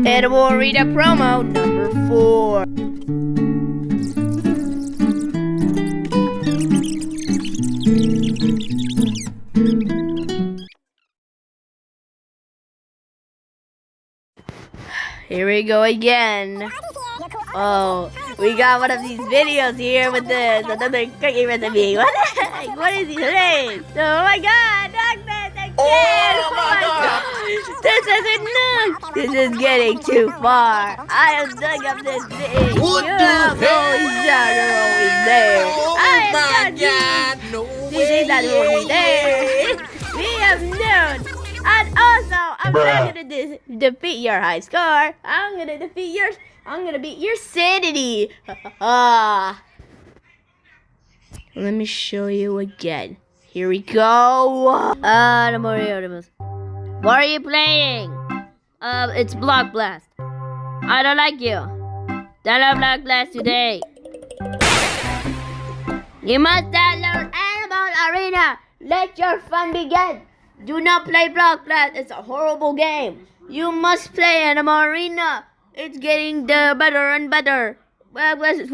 And we'll read a promo number 4. Here we go again. Oh, we got one of these videos here with this another cookie recipe. What the heck? What is his name? Oh my god, Darkness again! Oh my god! This isn't enough! This is getting too far. I am dug up this thing. What You the have always hell? done, always there. Oh I am my not god! No these things that are always there. We have known. And also, I'm not gonna defeat your high score. I'm gonna defeat yours. I'm gonna beat your sanity. Let me show you again. Here we go. The Mario. What are you playing? It's Block Blast. I don't like you. Download Block Blast today. You must download Animal Arena. Let your fun begin. Do not play Block Blast. It's a horrible game. You must play Animal Arena. It's getting better and better. Block Blast is